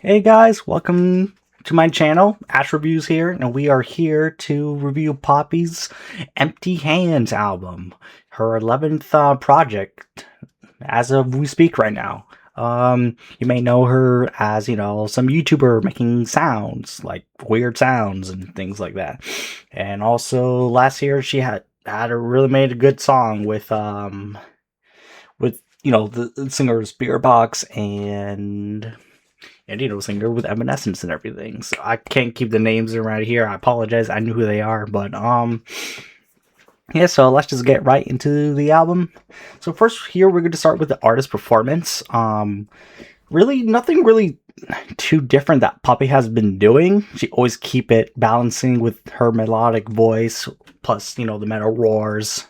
Hey guys, welcome to my channel. Ash Reviews here, and we are here to review Poppy's Empty Hands album, her 11th project as of we speak right now. You may know her as, some YouTuber making sounds, like weird sounds and things like that. And also last year she really made a good song with the singers Beerbox and singer with Evanescence and everything. So I can't keep the names around here. I apologize. I knew who they are, but yeah. So let's just get right into the album. So first, here we're going to start with the artist performance. Really nothing really too different that Poppy has been doing. She always keep it balancing with her melodic voice, plus the metal roars,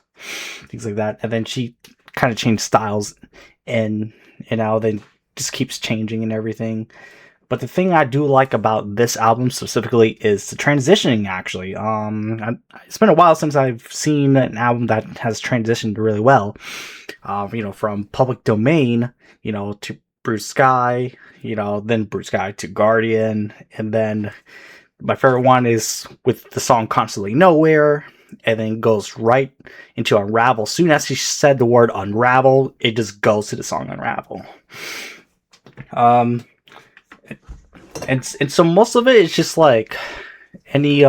things like that, and then she kind of changed styles, and then just keeps changing and everything. But the thing I do like about this album specifically is the transitioning. Actually, it's been a while since I've seen an album that has transitioned really well. From Public Domain, to Blue Sky, then Blue Sky to Guardian, and then my favorite one is with the song Constantly Nowhere, and then goes right into Unravel. Soon as she said the word Unravel, it just goes to the song Unravel. Um, and so most of it is just like any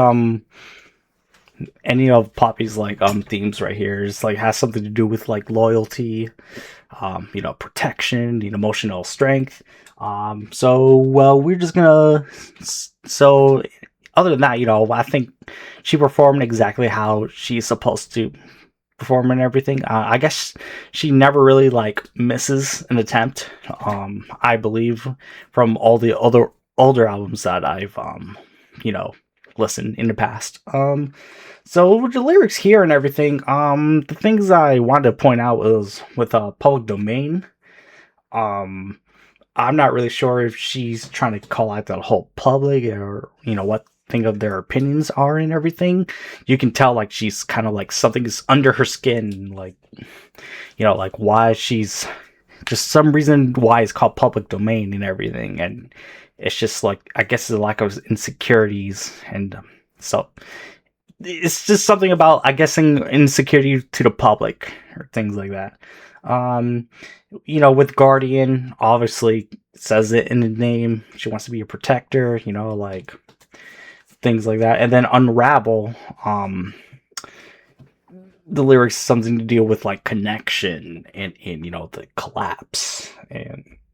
any of Poppy's like themes right here is like has something to do with like loyalty, protection, emotional strength. So well, we're just gonna so other than that, I think she performed exactly how she's supposed to perform and everything. I guess she never really like misses an attempt. I believe from all the other older albums that I've you know listened in the past. So with the lyrics here and everything, the things I wanted to point out was with Public Domain. Um, I'm not really sure if she's trying to call out the whole public or what think of their opinions are and everything. You can tell like she's kind of like something is under her skin, like like why she's just some reason why it's called Public Domain and everything, and it's just like I guess the lack of insecurities and so it's just something about I guessing insecurity to the public or things like that. Um, with Guardian, obviously it says it in the name. She wants to be a protector, like things like that. And then Unravel, the lyrics something to deal with like connection and the collapse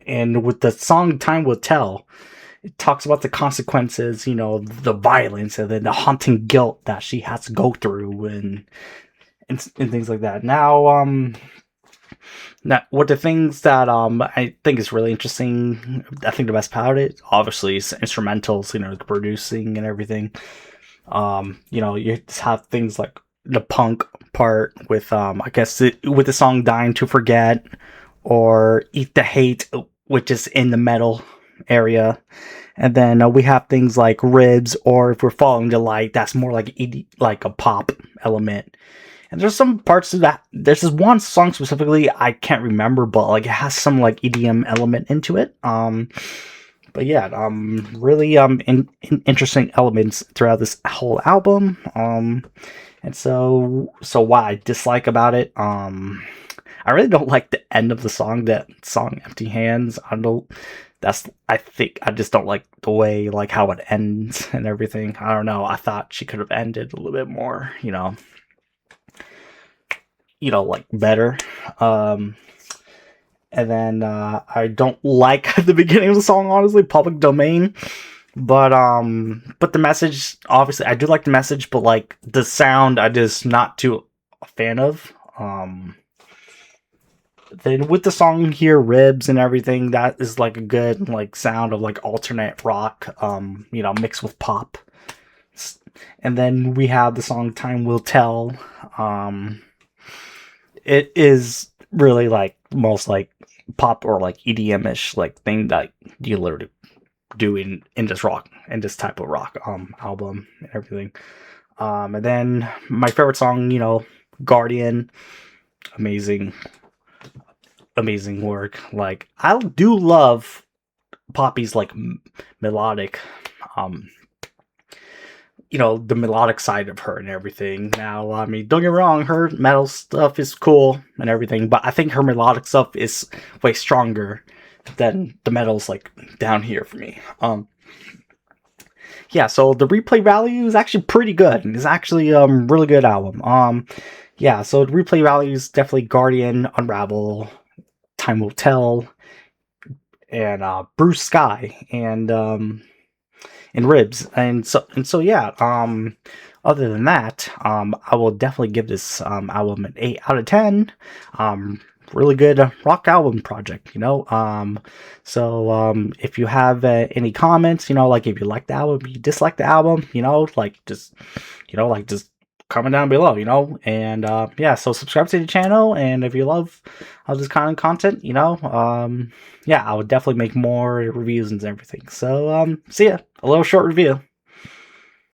and with the song Time Will Tell, it talks about the consequences, the violence and then the haunting guilt that she has to go through and things like that. Now what the things that I think is really interesting, I think the best part of it obviously is instrumentals, the producing and everything. You just have things like the punk part with I guess with the song Dying to Forget or Eat the Hate, which is in the metal area. And then we have things like Ribs, or if we're following the light, that's more like like a pop element. And there's some parts of that. There's this one song specifically I can't remember, but like it has some like EDM element into it. But yeah, really interesting elements throughout this whole album. And so what I dislike about it, I really don't like the end of the song. That song, Empty Hands. I don't. I think I just don't like the way like how it ends and everything. I don't know. I thought she could have ended a little bit more, like better. Um, and then I don't like the beginning of the song, honestly, Public Domain. But the message, obviously, I do like the message, but like the sound, I just not too a fan of. Then with the song here, Ribs and everything, that is like a good like sound of like alternate rock, mixed with pop. And then we have the song Time Will Tell. Um, it is really like most like pop or like EDM-ish like thing that you literally do in this rock in this type of rock album and everything. And then my favorite song, Guardian, amazing, amazing work. Like I do love Poppy's like melodic, the melodic side of her and everything. Now, I mean, don't get me wrong, her metal stuff is cool and everything, but I think her melodic stuff is way stronger than the metal's like down here for me. Yeah, so the replay value is actually pretty good. It's actually really good album. Yeah, so the replay value is definitely Guardian, Unravel, Time Will Tell, and Bruce Sky, and Ribs, and so yeah. Other than that, I will definitely give this album an 8 out of 10. Really good rock album project, So if you have any comments, like if you like the album, you dislike the album, just comment down below, and yeah, so subscribe to the channel, and if you love all this kind of content, yeah, I would definitely make more reviews and everything. So see ya, a little short review.